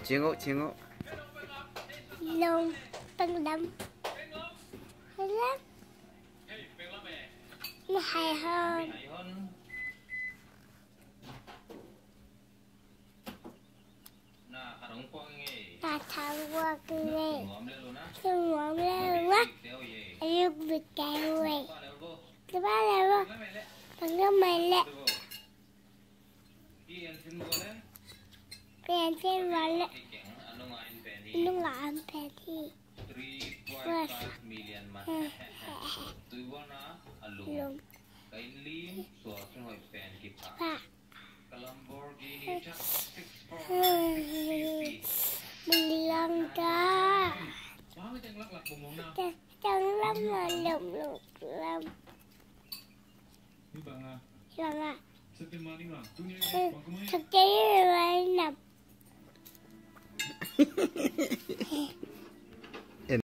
Chiến ngộ. Lông Penglam hay lắm, nó hay hơn. Ta thằng qua kề không ngóm lên quá yêu bị cày vậy thứ ba là thằng nó mày lẹ cái anh xem vào lẹ nó ngọn phải thì lùng mình lần ra chẳng lắm mà lùng lắm lần à thực tế là nằm